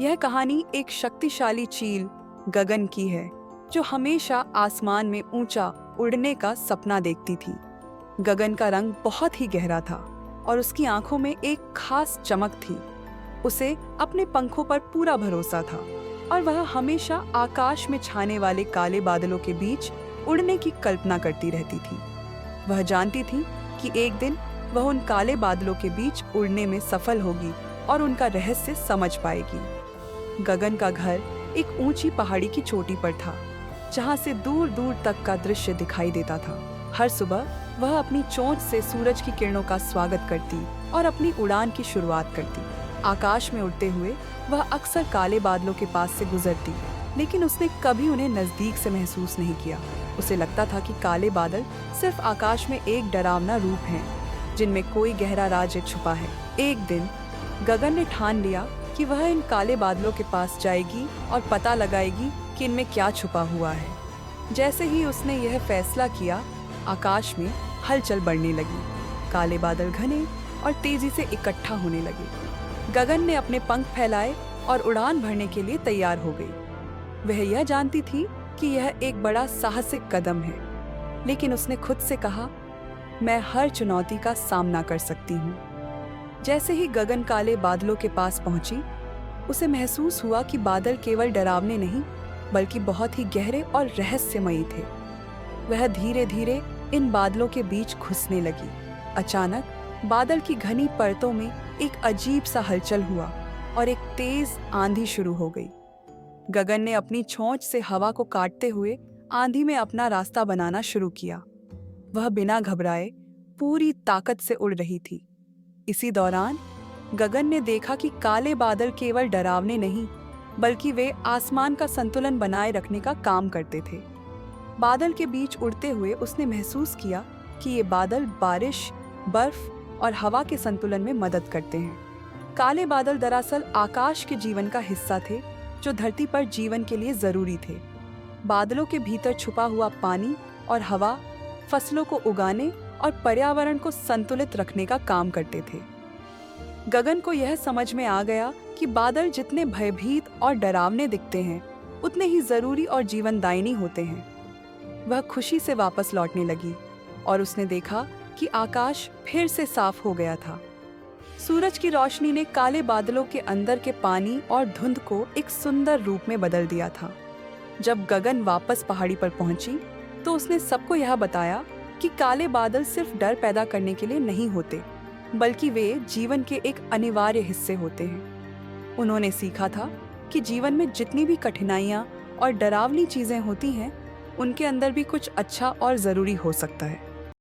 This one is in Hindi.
यह कहानी एक शक्तिशाली चील गगन की है, जो हमेशा आसमान में ऊंचा उड़ने का सपना देखती थी। गगन का रंग बहुत ही गहरा था और उसकी आंखों में एक खास चमक थी। उसे अपने पंखों पर पूरा भरोसा था और वह हमेशा आकाश में छाने वाले काले बादलों के बीच उड़ने की कल्पना करती रहती थी। वह जानती थी कि एक दिन वह उन काले बादलों के बीच उड़ने में सफल होगी और उनका रहस्य समझ पाएगी। गगन का घर एक ऊंची पहाड़ी की चोटी पर था, जहां से दूर दूर तक का दृश्य दिखाई देता था। हर सुबह वह अपनी चोंच से सूरज की किरणों का स्वागत करती और अपनी उड़ान की शुरुआत करती। आकाश में उड़ते हुए वह अक्सर काले बादलों के पास से गुजरती, लेकिन उसने कभी उन्हें नजदीक से महसूस नहीं किया। उसे लगता था कि काले बादल सिर्फ आकाश में एक डरावना रूप हैं, जिनमें कोई गहरा राज छुपा है। एक दिन गगन ने ठान लिया कि वह इन काले बादलों के पास जाएगी और पता लगाएगी कि इनमें क्या छुपा हुआ है। जैसे ही उसने यह फैसला किया, आकाश में हलचल बढ़ने लगी। काले बादल घने और तेजी से इकट्ठा होने लगे। गगन ने अपने पंख फैलाए और उड़ान भरने के लिए तैयार हो गई। वह यह जानती थी कि यह एक बड़ा साहसिक कदम है, लेकिन उसने खुद से कहा, मैं हर चुनौती का सामना कर सकती हूँ। जैसे ही गगन काले बादलों के पास पहुंची, उसे महसूस हुआ कि बादल केवल डरावने नहीं, बल्कि बहुत ही गहरे और रहस्यमयी थे। वह धीरे धीरे इन बादलों के बीच घुसने लगी। अचानक बादल की घनी परतों में एक अजीब सा हलचल हुआ और एक तेज आंधी शुरू हो गई। गगन ने अपनी चोंच से हवा को काटते हुए आंधी में अपना रास्ता बनाना शुरू किया। वह बिना घबराए पूरी ताकत से उड़ रही थी। इसी दौरान गगन ने देखा कि काले बादल केवल डरावने नहीं, बल्कि वे आसमान का संतुलन बनाए रखने का काम करते थे। बादल के बीच उड़ते हुए उसने महसूस किया कि ये बादल बारिश, बर्फ और हवा के संतुलन में मदद करते हैं। काले बादल दरअसल आकाश के जीवन का हिस्सा थे, जो धरती पर जीवन के लिए जरूरी थे। बादलों के भीतर छुपा हुआ पानी और हवा फसलों को उगाने और पर्यावरण को संतुलित रखने का काम करते थे। गगन को यह समझ में आ गया कि बादल जितने भयभीत और डरावने दिखते हैं, उतने ही जरूरी और जीवनदायिनी होते हैं। वह खुशी से वापस लौटने लगी और उसने देखा कि आकाश फिर से साफ हो गया था। सूरज की रोशनी ने काले बादलों के अंदर के पानी और धुंध को एक सुंदर रूप में बदल दिया था। जब गगन वापस पहाड़ी पर पहुंची, तो उसने सबको यह बताया कि काले बादल सिर्फ डर पैदा करने के लिए नहीं होते, बल्कि वे जीवन के एक अनिवार्य हिस्से होते हैं। उन्होंने सीखा था कि जीवन में जितनी भी कठिनाइयां और डरावनी चीजें होती हैं, उनके अंदर भी कुछ अच्छा और जरूरी हो सकता है।